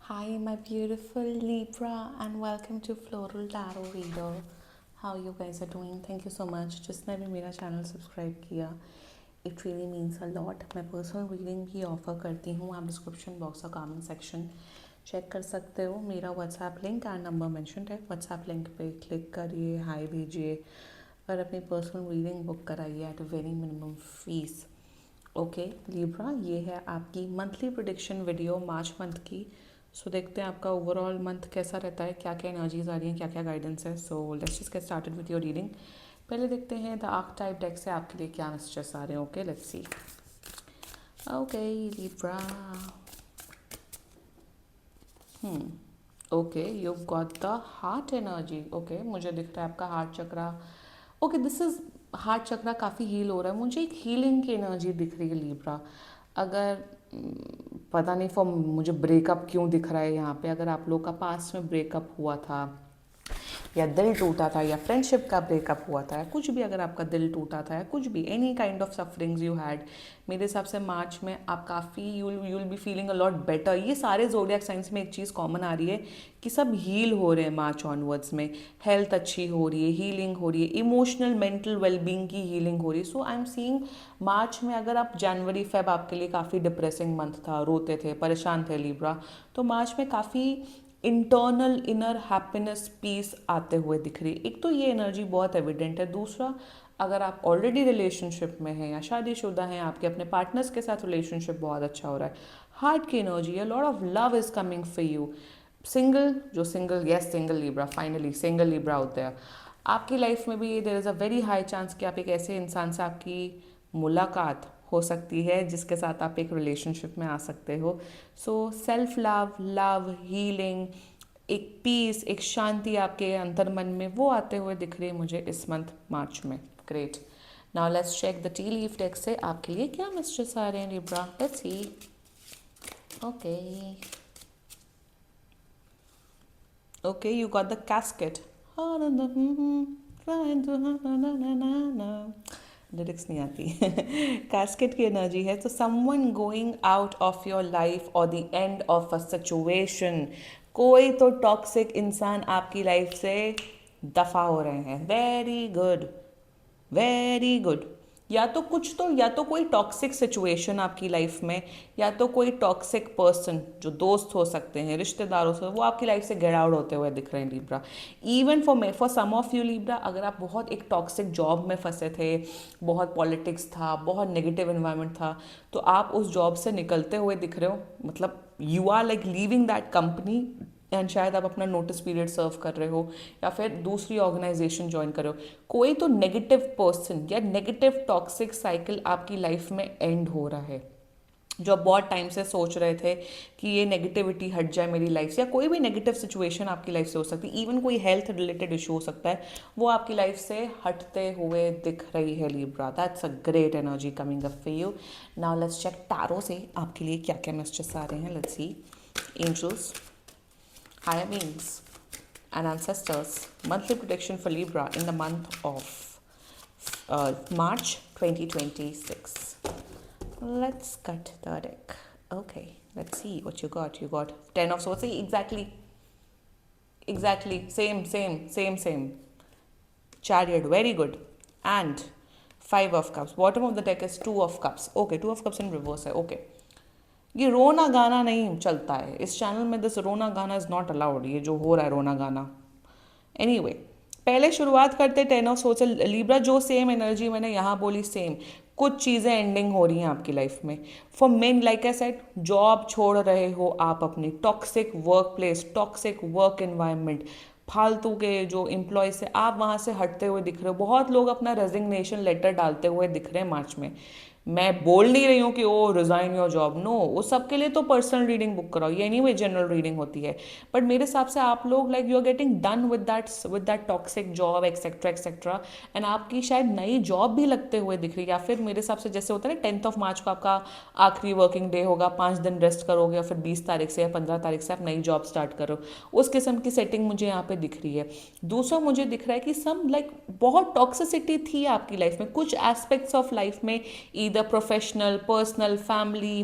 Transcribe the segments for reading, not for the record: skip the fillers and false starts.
Hi, my beautiful Libra, and welcome to Floral Tarot Reader. How you guys are doing? Thank you so much. जिसने भी मेरा channel subscribe किया, it really means a lot. मैं personal reading भी offer करती हूँ. आप description box और कमेंट सेक्शन चेक कर सकते हो. मेरा WhatsApp link and number mention है. व्हाट्सएप लिंक पे क्लिक करिए, हाय भेजिए और अपनी पर्सनल रीडिंग बुक कराइए at a very minimum fees. Okay Libra, ये है आपकी monthly prediction video March month की. सो देखते हैं आपका ओवरऑल मंथ कैसा रहता है, क्या क्या एनर्जीज आ रही हैं, क्या क्या गाइडेंस है. So let's just get started with your reading. पहले देखते हैं द आर्क टाइप डेक से आपके लिए क्या मैसेजेस आ रहे हैं. Okay let's see. Okay Libra, okay you got the heart energy. Okay मुझे दिख रहा है आपका heart chakra. Okay this is heart chakra काफ़ी हील हो रहा है. मुझे एक हीलिंग की एनर्जी दिख रही है लिब्रा. अगर पता नहीं फॉर मुझे ब्रेकअप क्यों दिख रहा है यहाँ पे. अगर आप लोग का पास्ट में ब्रेकअप हुआ था या दिल टूटा था या फ्रेंडशिप का ब्रेकअप हुआ था या कुछ भी, अगर आपका दिल टूटा था या कुछ भी, any kind of sufferings you had, मेरे हिसाब से मार्च में आप काफ़ी you'll be feeling a lot better. ये सारे जोडियक साइंस में एक चीज़ कॉमन आ रही है कि सब हील हो रहे हैं मार्च ऑनवर्ड्स में. हेल्थ अच्छी हो रही है, हीलिंग हो रही है, इमोशनल मेंटल वेलबींग की हीलिंग हो रही है. सो आई एम सीइंग मार्च में, अगर आप जनवरी फेब आपके लिए काफ़ी डिप्रेसिंग मंथ था, रोते थे, परेशान थे लिब्रा, तो मार्च में काफ़ी इंटरनल इनर हैप्पीनेस पीस आते हुए दिख रही है. एक तो ये एनर्जी बहुत एविडेंट है. दूसरा, अगर आप ऑलरेडी रिलेशनशिप में हैं या शादीशुदा हैं, आपके अपने पार्टनर्स के साथ रिलेशनशिप बहुत अच्छा हो रहा है. हार्ट की एनर्जी है, lot of love is coming for you. Single, जो single, yes single Libra, finally single Libra होते हैं आपकी लाइफ में भी. There is a very high chance कि आप एक ऐसे इंसान से आपकी मुलाकात हो सकती है जिसके साथ आप एक रिलेशनशिप में आ सकते हो. So self love, love, healing, एक पीस, एक शांति आपके अंतर मन में वो आते हुए दिख रही है मुझे इस मंथ मार्च में. Great. Now let's check the tea leaf deck से आपके लिए क्या मैसेजेस आ रहे हैं Libra. Let's see. Okay okay you got the casket. Lyrics नहीं आती. कैस्केट की एनर्जी है. तो someone going out of your life और the end of a situation. कोई तो टॉक्सिक इंसान आपकी लाइफ से दफा हो रहे हैं. Very good, very good. या तो कुछ तो, या तो कोई टॉक्सिक सिचुएशन आपकी लाइफ में, या तो कोई टॉक्सिक पर्सन, जो दोस्त हो सकते हैं, रिश्तेदारों से, वो आपकी लाइफ से गेट आउट होते हुए दिख रहे हैं Libra. Even for some of you Libra, अगर आप बहुत एक टॉक्सिक जॉब में फंसे थे, बहुत पॉलिटिक्स था, बहुत नेगेटिव इन्वायरमेंट था, तो आप उस जॉब से निकलते हुए दिख रहे हो. मतलब you are like leaving that company and शायद आप अपना नोटिस पीरियड सर्व कर रहे हो या फिर दूसरी ऑर्गेनाइजेशन ज्वाइन कर रहे हो. कोई तो नेगेटिव पर्सन या नेगेटिव टॉक्सिक साइकिल आपकी लाइफ में एंड हो रहा है, जो आप बहुत टाइम से सोच रहे थे कि ये नेगेटिविटी हट जाए मेरी लाइफ से. या कोई भी नेगेटिव सिचुएशन आपकी लाइफ से हो सकती है, इवन कोई हेल्थ रिलेटेड इशू हो सकता है, वो आपकी लाइफ से हटते हुए दिख रही है Libra. That's a great energy coming up for you. Now let's check tarot से आपके लिए क्या क्या मैसेजेस आ रहे हैं. Let's see. Angels, higher beings, and ancestors. Monthly prediction for Libra in the month of March 2026. Let's cut the deck. Okay, let's see what you got. You got 10 of swords. See, exactly. Same. Chariot, very good. And 5 of cups. Bottom of the deck is 2 of cups. Okay, 2 of cups in reverse है. Okay. ये रोना गाना नहीं चलता है इस channel में. This रोना गाना इज़ नॉट अलाउड. ये जो हो रहा है रोना गाना. एनीवे, पहले शुरुआत करते 10 ऑफ सोच लिब्रा. जो सेम एनर्जी मैंने यहाँ बोली, सेम कुछ चीज़ें एंडिंग हो रही हैं आपकी लाइफ में. For main, like I said, job छोड़ रहे हो आप अपनी. Toxic work place, toxic work environment, फालतू के जो एम्प्लॉय से आप वहाँ से हटते हुए दिख रहे हो. बहुत लोग अपना रेजिग्नेशन लेटर डालते हुए दिख रहे हैं मार्च में. मैं बोल नहीं रही हूँ कि ओ रिज़ाइन योर जॉब, नो. वो सबके लिए तो पर्सनल रीडिंग बुक कराओ, ये नहीं वे जनरल रीडिंग होती है. बट मेरे हिसाब से आप लोग like you are getting done with that toxic job etcetera etcetera. And आपकी शायद नई जॉब भी लगते हुए दिख रही है. या फिर मेरे हिसाब से जैसे होता है ना, 10th ऑफ मार्च को आपका आखिरी वर्किंग डे होगा, 5 दिन रेस्ट करोगे और फिर 20 तारीख से या 15 तारीख से आप नई जॉब स्टार्ट करो. उस किस्म की सेटिंग मुझे यहाँ पे दिख रही है. दूसरा मुझे दिख रहा है कि सम लाइक बहुत टॉक्सिसिटी थी आपकी लाइफ में, कुछ एस्पेक्ट्स ऑफ लाइफ में, ईदर प्रोफेशनल, पर्सनल, फैमिली,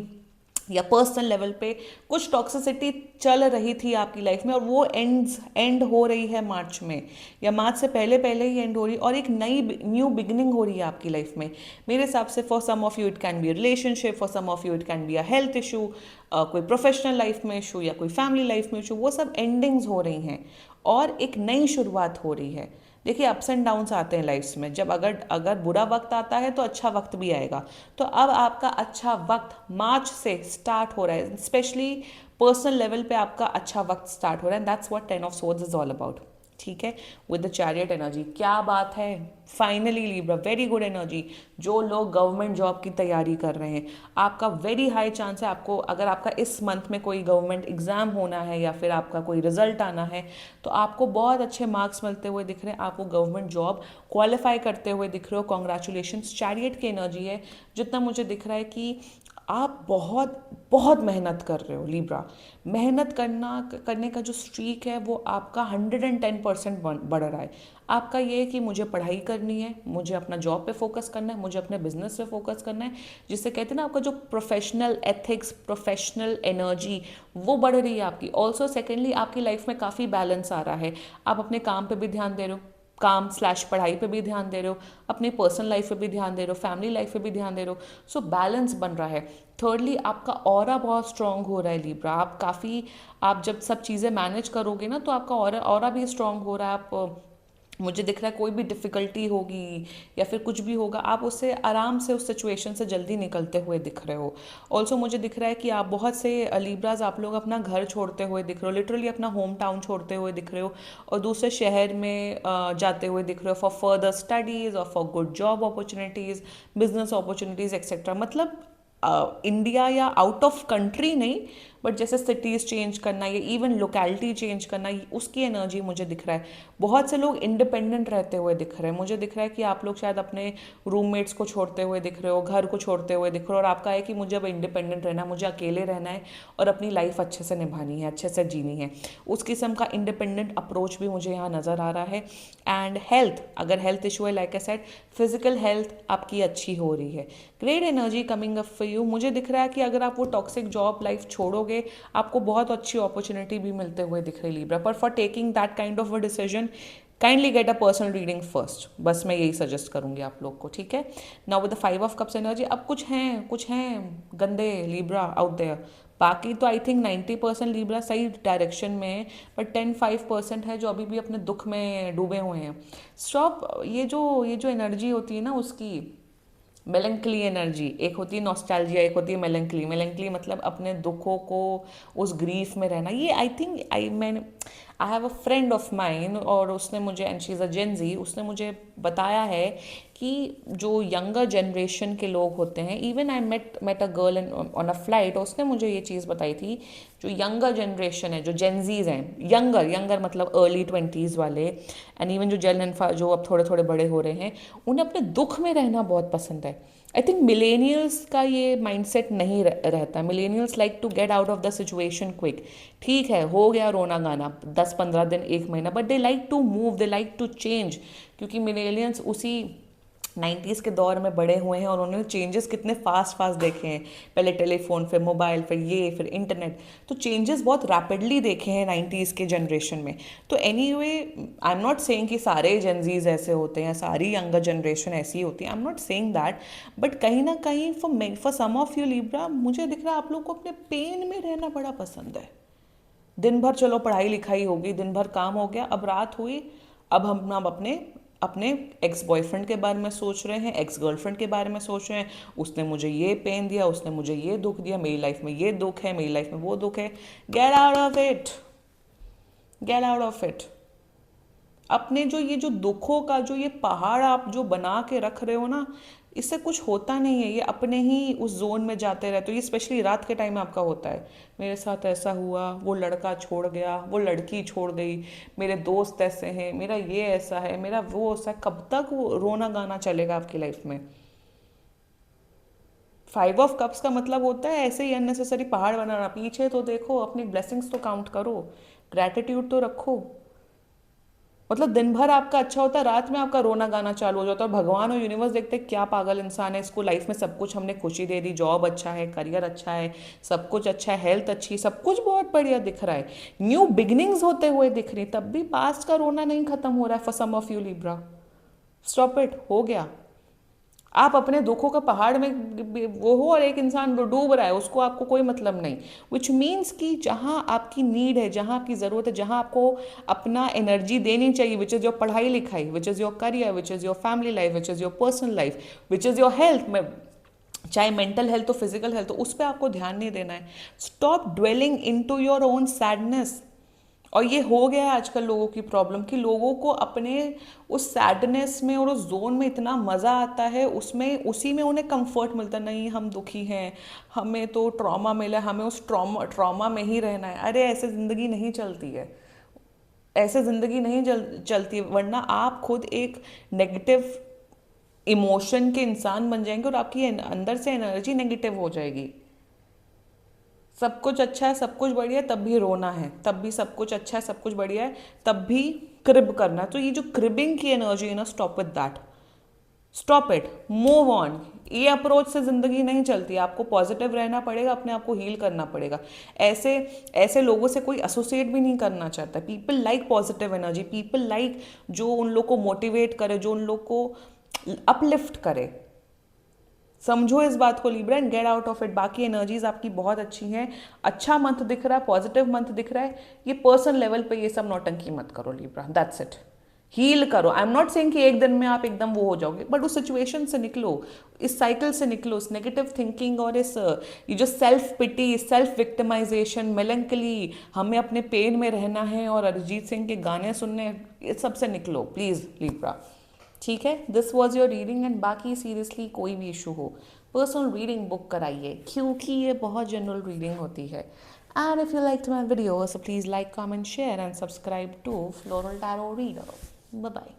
या पर्सनल लेवल पे कुछ टॉक्सिसिटी चल रही थी आपकी लाइफ में और वो एंड हो रही है मार्च में, या मार्च से पहले पहले ही एंड हो रही है और एक नई न्यू बिगनिंग हो रही है आपकी लाइफ में। मेरे हिसाब से for some of you it can be a relationship, for some of you it can be a health issue, कोई प्रोफेशनल लाइफ में इशू या कोई फैमिली लाइफ में इशू, वो सब एंडिंग्स हो रही हैं और एक नई शुरुआत हो रही है। देखिए अप्स एंड डाउन्स आते हैं लाइफ्स में, जब अगर अगर बुरा वक्त आता है तो अच्छा वक्त भी आएगा। तो अब आपका अच्छा वक्त मार्च से स्टार्ट हो रहा है, स्पेशली पर्सनल लेवल पे आपका अच्छा वक्त स्टार्ट हो रहा है। That's what 10 of swords is all about. ठीक है, विद द चैरियट एनर्जी, क्या बात है। Finally Libra, very good energy. जो लोग गवर्नमेंट जॉब की तैयारी कर रहे हैं, आपका वेरी हाई चांस है, आपको अगर आपका इस मंथ में कोई गवर्नमेंट एग्जाम होना है या फिर आपका कोई रिजल्ट आना है तो आपको बहुत अच्छे मार्क्स मिलते हुए दिख रहे हैं, आप वो गवर्नमेंट जॉब क्वालिफाई करते हुए दिख रहे हो। कॉन्ग्रेचुलेशन। चैरियट की एनर्जी है, जितना मुझे दिख रहा है कि आप बहुत बहुत मेहनत कर रहे हो लिब्रा। मेहनत करने का जो स्ट्रीक है वो आपका 110% बढ़ रहा है। आपका ये है कि मुझे पढ़ाई करनी है, मुझे अपना जॉब पे फोकस करना है, मुझे अपने बिजनेस पे फोकस करना है, जिससे कहते हैं ना आपका जो प्रोफेशनल एथिक्स, प्रोफेशनल एनर्जी वो बढ़ रही है आपकी। ऑल्सो सेकेंडली आपकी लाइफ में काफ़ी बैलेंस आ रहा है, आप अपने काम पे भी ध्यान दे रहे हो, काम स्लैश पढ़ाई पे भी ध्यान दे रहे हो, अपनी पर्सनल लाइफ पे भी ध्यान दे रहे हो, फैमिली लाइफ पे भी ध्यान दे रहे हो। सो बैलेंस बन रहा है। थर्डली आपका ऑरा बहुत स्ट्रांग हो रहा है लिब्रा। आप काफ़ी, आप जब सब चीज़ें मैनेज करोगे ना तो आपका ऑरा भी स्ट्रांग हो रहा है। आप, मुझे दिख रहा है कोई भी डिफ़िकल्टी होगी या फिर कुछ भी होगा, आप उससे आराम से उस सिचुएशन से जल्दी निकलते हुए दिख रहे हो। ऑल्सो मुझे दिख रहा है कि आप बहुत से लीब्राज, आप लोग अपना घर छोड़ते हुए दिख रहे हो, लिटरली अपना होम टाउन छोड़ते हुए दिख रहे हो और दूसरे शहर में जाते हुए दिख रहे हो फॉर फर्दर स्टडीज़ और for good job opportunities, business opportunities etcetera. मतलब इंडिया या आउट ऑफ कंट्री नहीं, बट जैसे सिटीज़ चेंज करना या इवन लोकेलिटी चेंज करना, उसकी एनर्जी मुझे दिख रहा है। बहुत से लोग इंडिपेंडेंट रहते हुए दिख रहे हैं। मुझे दिख रहा है कि आप लोग शायद अपने रूममेट्स को छोड़ते हुए दिख रहे हो, घर को छोड़ते हुए दिख रहे हो, और आपका है कि मुझे अब इंडिपेंडेंट रहना है, मुझे अकेले रहना है और अपनी लाइफ अच्छे से निभानी है, अच्छे से जीनी है। उस किस्म का इंडिपेंडेंट अप्रोच भी मुझे यहाँ नज़र आ रहा है। एंड हेल्थ, अगर हेल्थ इशू है, like I said, physical health आपकी अच्छी हो रही है। Great energy coming up for you. मुझे दिख रहा है कि अगर आप वो टॉक्सिक जॉब लाइफ छोड़ोगे, आपको बहुत अच्छी अपॉर्चुनिटी भी मिलते हुए दिख रही लिब्रा। पर for taking that kind of a decision, kindly get a personal reading first. बस मैं यही सजेस्ट करूंगी आप लोग को। ठीक है, now with the 5 of cups energy, अब कुछ हैं गंदे लिब्रा आउट देयर। बाकी तो आई थिंक 90% लिब्रा सही डायरेक्शन में है, बट 5% है जो अभी भी अपने दुख में डूबे हुए हैं। स्टॉप, ये जो एनर्जी होती है ना उसकी, मेलंकली एनर्जी, एक होती है नॉस्टैल्जिया, एक होती है मेलंकली। मेलंकली मतलब अपने दुखों को, उस ग्रीफ में रहना। ये I think I have a friend of mine, और उसने मुझे, and she is a Gen Z, उसने मुझे बताया है कि जो यंगर जनरेशन के लोग होते हैं, even I met a girl on a flight, उसने मुझे ये चीज़ बताई थी, जो यंगर जनरेशन है, जो जेनजीज हैं, यंगर यंगर मतलब अर्ली 20s वाले, एंड इवन जो जो अब थोड़े थोड़े बड़े हो रहे हैं, उन्हें अपने दुख में रहना बहुत पसंद है। आई थिंक मिलेनियल्स का ये माइंडसेट नहीं रहता। Millennials like to get out of the situation quick. ठीक है, हो गया रोना गाना 10-15 दिन, 1 महीना, but they like to move, they like to change, क्योंकि मिलेनियल्स उसी 90s के दौर में बड़े हुए हैं और उन्होंने चेंजेस कितने फास्ट फास्ट देखे हैं। पहले टेलीफोन, फिर मोबाइल, फिर इंटरनेट, तो चेंजेस बहुत रैपिडली देखे हैं 90s के जनरेशन में। तो anyway, I am not saying कि सारे जेनजीज ऐसे होते हैं, सारी यंगर जनरेशन ऐसी होती है, I am not saying that, but कहीं ना कहीं for some of you Libra, मुझे दिख रहा है आप लोग को अपने पेन में रहना बड़ा पसंद है। दिन भर चलो पढ़ाई लिखाई होगी, दिन भर काम हो गया, अब रात हुई, अब हम अपने अपने एक्स बॉयफ्रेंड के बारे में सोच रहे हैं, एक्स गर्लफ्रेंड के बारे में सोच रहे हैं, उसने मुझे ये पेन दिया, उसने मुझे ये दुख दिया, मेरी लाइफ में ये दुख है, मेरी लाइफ में वो दुख है। Gate out of it, gate out of it. अपने ये जो दुखों का जो ये पहाड़ आप जो बना के रख रहे हो ना, इससे कुछ होता नहीं है। ये अपने ही उस जोन में जाते रहते हो। ये स्पेशली रात के टाइम आपका होता है, मेरे साथ ऐसा हुआ, वो लड़का छोड़ गया, वो लड़की छोड़ गई, मेरे दोस्त ऐसे हैं, मेरा ये ऐसा है, मेरा वो ऐसा है। कब तक वो रोना गाना चलेगा आपकी लाइफ में? 5 ऑफ कप्स का मतलब होता है ऐसे ही अननेसेसरी पहाड़ बनाना। पीछे तो देखो, अपनी ब्लेसिंग्स तो काउंट करो, ग्रैटिट्यूड तो रखो। मतलब दिन भर आपका अच्छा होता है, रात में आपका रोना गाना चालू हो जाता है, और भगवान और यूनिवर्स देखते हैं क्या पागल इंसान है, इसको लाइफ में सब कुछ हमने खुशी दे दी, जॉब अच्छा है, करियर अच्छा है, सब कुछ अच्छा है, हेल्थ अच्छी, सब कुछ बहुत बढ़िया दिख रहा है, न्यू बिगिनिंग्स होते हुए दिख रही, तब भी पास्ट का रोना नहीं खत्म हो रहा है for some of you Libra. Stop it, हो गया। आप अपने दुखों का पहाड़ में वो हो, और एक इंसान डूब रहा है, उसको आपको कोई मतलब नहीं। विच मीन्स कि जहाँ आपकी नीड है, जहाँ आपकी ज़रूरत है, जहाँ आपको अपना एनर्जी देनी चाहिए, विच इज़ योर पढ़ाई लिखाई, which is your career, which is your family life, which is your personal life, which is your health में, चाहे मेंटल हेल्थ हो फिजिकल हेल्थ हो, उस पर आपको ध्यान नहीं देना है। Stop dwelling into your own sadness. और ये हो गया है आजकल लोगों की प्रॉब्लम, कि लोगों को अपने उस सैडनेस में और उस जोन में इतना मज़ा आता है, उसमें उसी में उन्हें कंफर्ट मिलता है, नहीं हम दुखी हैं, हमें तो ट्रॉमा मिला, हमें उस ट्रॉमा ट्रॉमा में ही रहना है। अरे ऐसे ज़िंदगी नहीं चलती है, ऐसे ज़िंदगी नहीं चलती, वरना आप खुद एक नेगेटिव इमोशन के इंसान बन जाएंगे, और आपकी अंदर से एनर्जी नेगेटिव हो जाएगी। सब कुछ अच्छा है, सब कुछ बढ़िया है, तब भी रोना है, तब भी सब कुछ अच्छा है, सब कुछ बढ़िया है, तब भी क्रिब करना है। तो ये जो क्रिबिंग की एनर्जी है ना, stop with that, stop it, move on. ये अप्रोच से ज़िंदगी नहीं चलती, आपको पॉजिटिव रहना पड़ेगा, अपने आप को हील करना पड़ेगा। ऐसे ऐसे लोगों से कोई एसोसिएट भी नहीं करना चाहता। People like positive energy, people like जो उन लोग को मोटिवेट करे, जो उन लोग को अपलिफ्ट करे। समझो इस बात को Libra, and gate out of it. बाकी एनर्जीज आपकी बहुत अच्छी हैं, अच्छा मंथ दिख रहा है, पॉजिटिव मंथ दिख रहा है। ये पर्सनल लेवल पे ये सब नौटंकी मत करो लिब्रा, दैट्स इट। हील करो। आई एम नॉट सेइंग कि एक दिन में आप एकदम वो हो जाओगे, बट उस सिचुएशन से निकलो, इस साइकिल से निकलो, इस नेगेटिव थिंकिंग और इस ये जो self pity, self victimization, melancholy, हमें अपने पेन में रहना है और अरिजीत सिंह के गाने सुनने, इस सब से निकलो प्लीज लिब्रा। ठीक है, this was your reading, and बाकी सीरियसली कोई भी इशू हो, पर्सनल रीडिंग बुक कराइए, क्योंकि ये बहुत जनरल रीडिंग होती है। And if you like my video, so please like, comment, share and subscribe to Floral Tarot Reader. Bye bye.